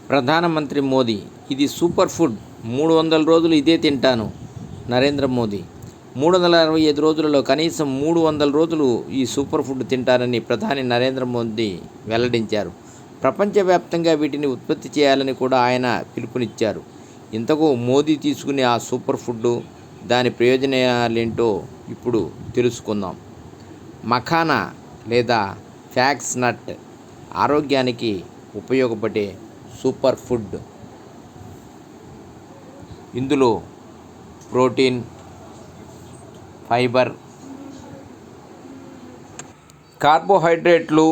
ప్రధానమంత్రి మోదీ, ఇది super food. 300 రోజులు ఇదే తింటాను. నరేంద్ర మోదీ, 365 రోజులలో కనీసం 300 రోజులు ఈ సూపర్ ఫుడ్ తింటానని ప్రధాని నరేంద్ర మోదీ వెల్లడించారు. ప్రపంచవ్యాప్తంగా వీటిని ఉత్పత్తి చేయాలని కూడా ఆయన పిలుపునిచ్చారు. ఇంతకు మోదీ తీసుకునే ఆ సూపర్ ఫుడ్, దాని ప్రయోజనాలేంటో ఇప్పుడు తెలుసుకుందాం. మఖానా లేదా ఫ్యాక్స్ నట్ ఆరోగ్యానికి ఉపయోగపడే సూపర్ ఫుడ్. ఇందులో ప్రోటీన్, ఫైబర్, కార్బోహైడ్రేట్లు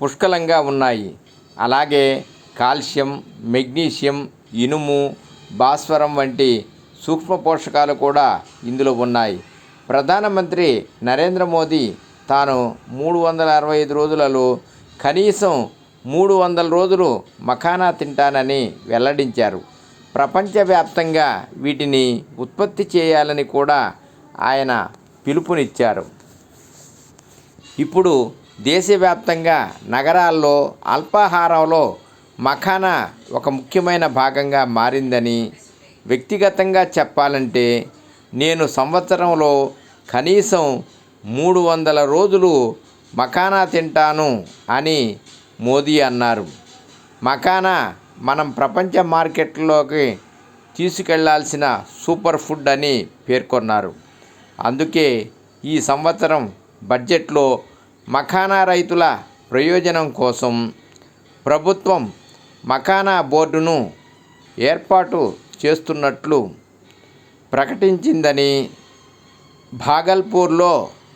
పుష్కలంగా ఉన్నాయి. అలాగే కాల్షియం, మెగ్నీషియం, ఇనుము, భాస్వరం వంటి సూక్ష్మ పోషకాలు కూడా ఇందులో ఉన్నాయి. ప్రధానమంత్రి నరేంద్ర మోదీ తాను 365 రోజులలో కనీసం 300 రోజులు మఖానా తింటానని వెల్లడించారు. ప్రపంచవ్యాప్తంగా వీటిని ఉత్పత్తి చేయాలని కూడా ఆయన పిలుపునిచ్చారు. ఇప్పుడు దేశవ్యాప్తంగా నగరాల్లో అల్పాహారంలో మఖానా ఒక ముఖ్యమైన భాగంగా మారిందని, వ్యక్తిగతంగా చెప్పాలంటే నేను సంవత్సరంలో కనీసం 300 రోజులు మఖానా తింటాను అని మోదీ అన్నారు. మఖానా మనం ప్రపంచ మార్కెట్లోకి తీసుకెళ్లాల్సిన సూపర్ ఫుడ్ అని పేర్కొన్నారు. అందుకే ఈ సంవత్సరం బడ్జెట్లో మఖానా రైతుల ప్రయోజనం కోసం ప్రభుత్వం మఖానా బోర్డును ఏర్పాటు చేస్తున్నట్లు ప్రకటించిందని భాగల్పూర్లో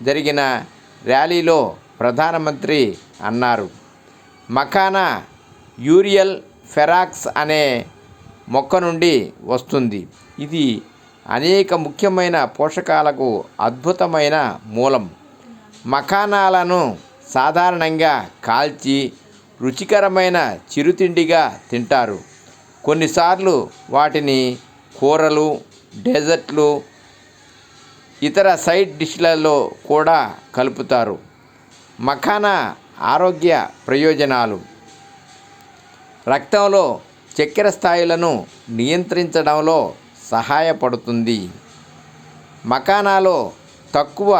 జరిగిన ర్యాలీలో ప్రధానమంత్రి అన్నారు. మఖానా యూరియల్ ఫెరాక్స్ అనే మొక్క నుండి వస్తుంది. ఇది అనేక ముఖ్యమైన పోషకాలకు అద్భుతమైన మూలం. మఖానాలను సాధారణంగా కాల్చి రుచికరమైన చిరుతిండిగా తింటారు. కొన్నిసార్లు వాటిని కూరలు, డెజర్ట్లు, ఇతర సైడ్ డిష్లలో కూడా కలుపుతారు. మఖానా ఆరోగ్య ప్రయోజనాలు: రక్తంలో చక్కెర స్థాయిలను నియంత్రించడంలో సహాయపడుతుంది. మఖానాలో తక్కువ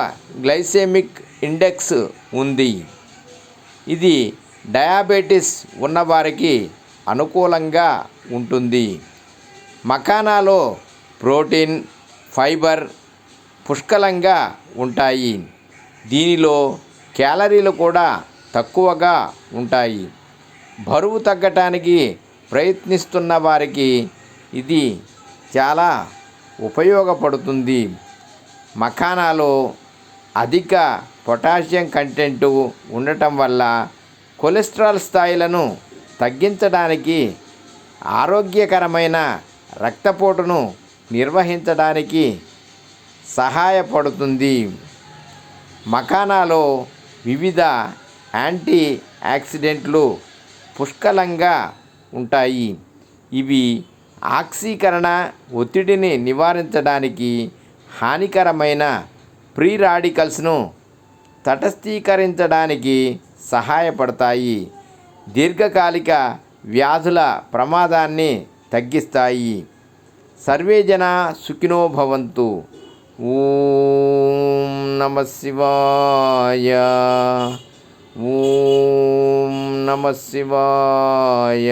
గ్లైసెమిక్ ఇండెక్స్ ఉంది. ఇది డయాబెటిస్ ఉన్నవారికి అనుకూలంగా ఉంటుంది. మఖానాలో ప్రోటీన్, ఫైబర్ పుష్కలంగా ఉంటాయి. దీనిలో క్యాలరీలు కూడా తక్కువగా ఉంటాయి. బరువు తగ్గటానికి ప్రయత్నిస్తున్న వారికి ఇది చాలా ఉపయోగపడుతుంది. మఖానాలో అధిక పొటాషియం కంటెంట్ ఉండటం వల్ల కొలెస్ట్రాల్ స్థాయిలను తగ్గించడానికి, ఆరోగ్యకరమైన రక్తపోటును నిర్వహించడానికి సహాయపడుతుంది. మఖానాలో వివిధ యాంటీ ఆక్సిడెంట్లు పుష్కలంగా ఉంటాయి. ఇవి ఆక్సీకరణ, ఒత్తిడిని నివారించడానికి, హానికరమైన ఫ్రీ రాడికల్స్ను తటస్థీకరించడానికి సహాయపడతాయి. దీర్ఘకాలిక వ్యాధుల ప్రమాదాన్ని తగ్గిస్తాయి. సర్వే జనా సుఖినో భవంతు. ఓం నమః శివాయ. ఓం నమః శివాయ.